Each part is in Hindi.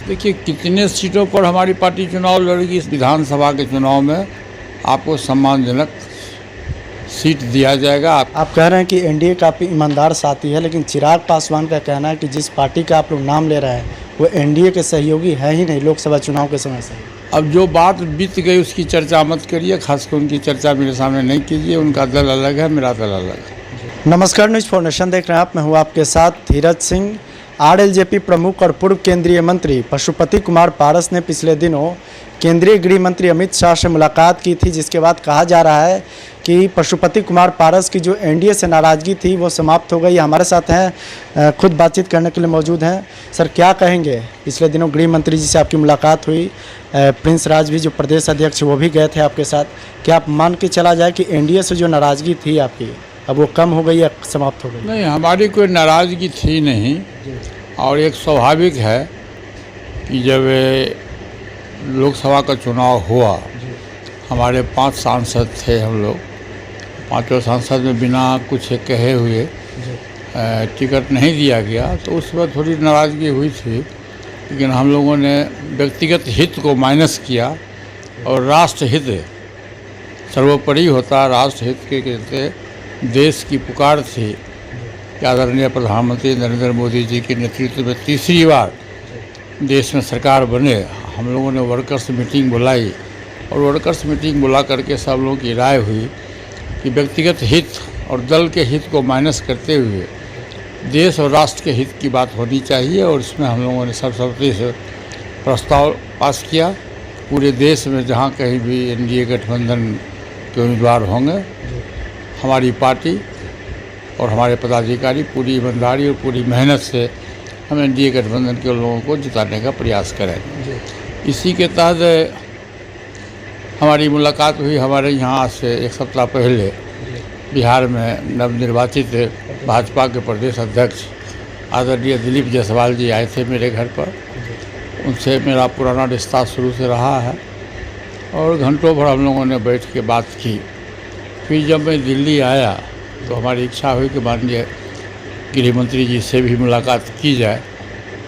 देखिए, कितने सीटों पर हमारी पार्टी चुनाव लड़ेगी इस विधानसभा के चुनाव में आपको सम्मानजनक सीट दिया जाएगा। आप कह रहे हैं कि एनडीए काफ़ी ईमानदार साथी है, लेकिन चिराग पासवान का कहना है कि जिस पार्टी का आप लोग नाम ले रहे हैं वो एनडीए के सहयोगी है ही नहीं लोकसभा चुनाव के समय से। अब जो बात बीत गई उसकी चर्चा मत करिए, खासकर उनकी चर्चा मेरे सामने नहीं कीजिए। उनका दल अलग है, मेरा दल अलग है। नमस्कार, न्यूज़ फॉर नेशन देख रहे हैं आप। मैं हूँ आपके साथ धीरज सिंह। आरएलजेपी प्रमुख और पूर्व केंद्रीय मंत्री पशुपति कुमार पारस ने पिछले दिनों केंद्रीय गृह मंत्री अमित शाह से मुलाकात की थी, जिसके बाद कहा जा रहा है कि पशुपति कुमार पारस की जो एनडीए से नाराज़गी थी वो समाप्त हो गई। हमारे साथ हैं, खुद बातचीत करने के लिए मौजूद हैं। सर, क्या कहेंगे? पिछले दिनों गृह मंत्री जी से आपकी मुलाकात हुई, प्रिंस राज भी जो प्रदेश अध्यक्ष वो भी गए थे आपके साथ। क्या आप मान के चला जाए कि एनडीए से जो नाराज़गी थी आपकी अब वो कम हो गई या समाप्त हो गई? नहीं, हमारी कोई नाराज़गी थी नहीं। और एक स्वाभाविक है कि जब लोकसभा का चुनाव हुआ, हमारे 5 सांसद थे हम लोग। 5 सांसद में बिना कुछ कहे हुए टिकट नहीं दिया गया, तो उस वक्त थोड़ी नाराज़गी हुई थी। लेकिन हम लोगों ने व्यक्तिगत हित को माइनस किया और राष्ट्र हित सर्वोपरि होता। राष्ट्र हित के कहते देश की पुकार थी कि आदरणीय प्रधानमंत्री नरेंद्र मोदी जी के नेतृत्व में तीसरी बार देश में सरकार बने। हम लोगों ने वर्कर्स मीटिंग बुलाई और वर्कर्स मीटिंग बुला करके सब लोगों की राय हुई कि व्यक्तिगत हित और दल के हित को माइनस करते हुए देश और राष्ट्र के हित की बात होनी चाहिए। और इसमें हम लोगों ने सर्वसम्मति से प्रस्ताव पास किया। पूरे देश में जहाँ कहीं भी एनडीए गठबंधन के उम्मीदवार होंगे, हमारी पार्टी और हमारे पदाधिकारी पूरी ईमानदारी और पूरी मेहनत से हम एनडीए गठबंधन के लोगों को जिताने का प्रयास करेंगे। इसी के तहत हमारी मुलाकात हुई। हमारे यहाँ से एक सप्ताह पहले बिहार में नवनिर्वाचित भाजपा के प्रदेश अध्यक्ष आदरणीय दिलीप जायसवाल जी आए थे मेरे घर पर। उनसे मेरा पुराना रिश्ता शुरू से रहा है और घंटों भर हम लोगों ने बैठ के बात की। फिर जब मैं दिल्ली आया तो हमारी इच्छा हुई कि माननीय गृह मंत्री जी से भी मुलाकात की जाए,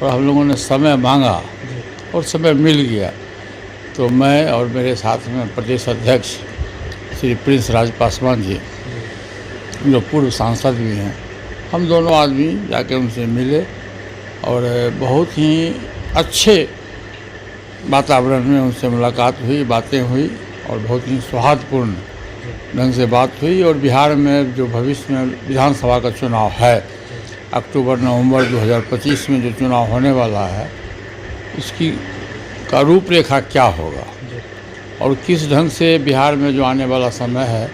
और हम लोगों ने समय मांगा और समय मिल गया। तो मैं और मेरे साथ में प्रदेश अध्यक्ष श्री प्रिंस राज पासवान जी, जो पूर्व सांसद भी हैं, हम दोनों आदमी जाके उनसे मिले और बहुत ही अच्छे वातावरण में उनसे मुलाकात हुई, बातें हुई और बहुत ही सौहार्दपूर्ण ढंग से बात हुई। और बिहार में जो भविष्य में विधानसभा का चुनाव है, अक्टूबर-नवंबर 2025 में जो चुनाव होने वाला है, उसकी का रूपरेखा क्या होगा और किस ढंग से बिहार में जो आने वाला समय है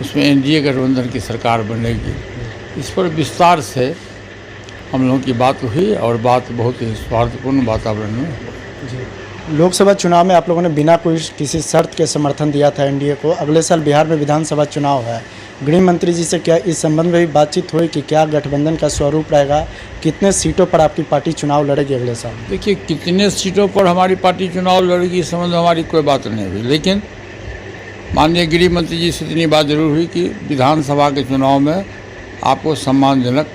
उसमें एनडीए गठबंधन की सरकार बनेगी, इस पर विस्तार से हम लोगों की बात हुई और बात बहुत ही सौहार्दपूर्ण वातावरण में हुई। लोकसभा चुनाव में आप लोगों ने बिना कोई किसी शर्त के समर्थन दिया था एनडीए को। अगले साल बिहार में विधानसभा चुनाव है। गृह मंत्री जी से क्या इस संबंध में भी बातचीत हुई कि क्या गठबंधन का स्वरूप रहेगा, कितने सीटों पर आपकी पार्टी चुनाव लड़ेगी अगले साल? देखिए, कितने सीटों पर हमारी पार्टी चुनाव लड़ेगी इस संबंध में हमारी कोई बात नहीं हुई। लेकिन माननीय गृह मंत्री जी से इतनी बात जरूर हुई कि विधानसभा के चुनाव में आपको सम्मानजनक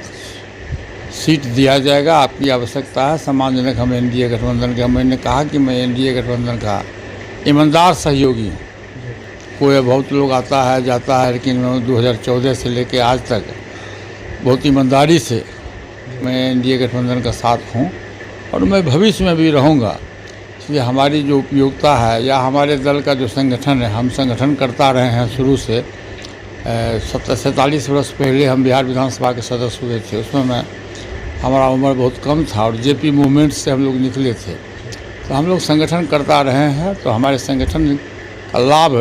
सीट दिया जाएगा। आपकी आवश्यकता है सम्मानजनक। हम एनडीए गठबंधन का, मैंने कहा कि मैं एनडीए गठबंधन का ईमानदार सहयोगी हूँ। कोई बहुत लोग आता है जाता है, लेकिन मैं 2014 से लेकर आज तक बहुत ईमानदारी से मैं एनडीए गठबंधन का साथ हूँ और मैं भविष्य में भी रहूँगा। इसलिए हमारी जो उपयोगिता है या हमारे दल का जो संगठन है, हम संगठन करता रहे हैं शुरू से। 47 वर्ष पहले हम बिहार विधानसभा के सदस्य हुए थे। उसमें हमारा उम्र बहुत कम था और जेपी मूवमेंट से हम लोग निकले थे। तो हम लोग संगठन करता रहे हैं, तो हमारे संगठन का लाभ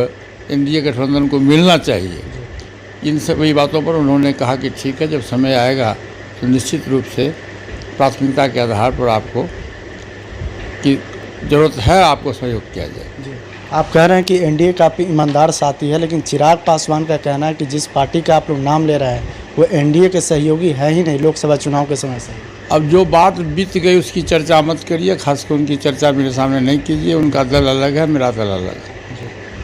एनडीए गठबंधन को मिलना चाहिए। इन सभी बातों पर उन्होंने कहा कि ठीक है, जब समय आएगा तो निश्चित रूप से प्राथमिकता के आधार पर आपको की ज़रूरत है, आपको सहयोग किया जाए। आप कह रहे हैं कि एनडीए काफ़ी ईमानदार साथी है, लेकिन चिराग पासवान का कहना है कि जिस पार्टी का आप लोग नाम ले रहे हैं वो एनडीए के सहयोगी है ही नहीं लोकसभा चुनाव के समय से। अब जो बात बीत गई उसकी चर्चा मत करिए, खासकर उनकी चर्चा मेरे सामने नहीं कीजिए। उनका दल अलग है, मेरा दल अलग है।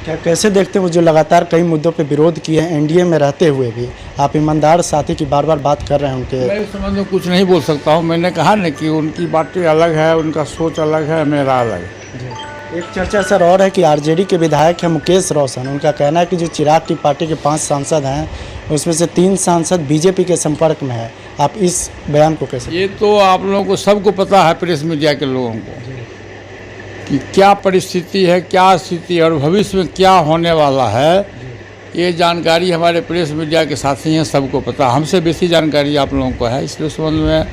क्या कैसे देखते हैं वो जो लगातार कई मुद्दों पे विरोध किए हैं एनडीए में रहते हुए भी, आप ईमानदार साथी की बार बार बात कर रहे हैं उनके। मैं इस संबंध में कुछ नहीं बोल सकता हूँ। मैंने कहा ना कि उनकी बातें अलग है, उनका सोच अलग है, मेरा अलग है। एक चर्चा सर और है कि आरजेडी के विधायक हैं मुकेश रोशन, उनका कहना है कि जो चिराग की पार्टी के 5 सांसद हैं उसमें से 3 सांसद बीजेपी के संपर्क में है। आप इस बयान को कैसे? ये तो आप लोगों को सबको पता है, प्रेस मीडिया के लोगों को, कि क्या परिस्थिति है, क्या स्थिति है और भविष्य में क्या होने वाला है। ये जानकारी हमारे प्रेस मीडिया के साथी हैं, सबको पता। हमसे बेसी जानकारी आप लोगों को है, इसलिए उस संबंध में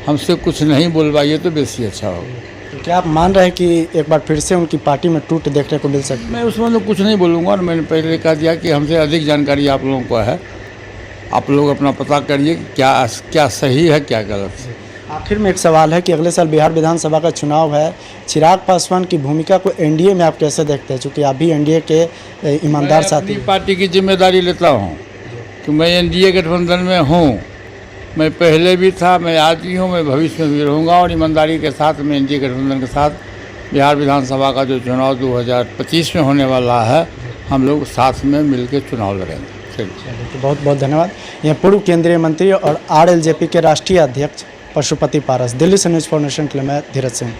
हमसे कुछ नहीं बोलवाइए तो बेसी अच्छा होगा। तो क्या आप मान रहे हैं कि एक बार फिर से उनकी पार्टी में टूट देखने को मिल सकती है? मैं उस संबंध में कुछ नहीं बोलूँगा और मैंने पहले कह दिया कि हमसे अधिक जानकारी आप लोगों को है। आप लोग अपना पता करिए कि क्या सही है, क्या गलत है। आखिर में एक सवाल है कि अगले साल बिहार विधानसभा का चुनाव है, चिराग पासवान की भूमिका को एनडीए में आप कैसे देखते हैं, चूँकि आप भी एनडीए के ईमानदार मैं साथी अपनी पार्टी की जिम्मेदारी लेता हूँ कि मैं एनडीए गठबंधन में हूँ। मैं पहले भी था, मैं आज भी हूँ, मैं भविष्य में भी रहूँगा और ईमानदारी के साथ मैं एनडीए गठबंधन के साथ बिहार विधानसभा का जो चुनाव 2025 में होने वाला है, हम लोग साथ में मिलकर चुनाव लड़ेंगे। तो बहुत बहुत धन्यवाद। यह पूर्व केंद्रीय मंत्री और आरएलजेपी के राष्ट्रीय अध्यक्ष पशुपति पारस। दिल्ली से न्यूज़ फॉर नेशन के लिए मैं धीरज सिंह।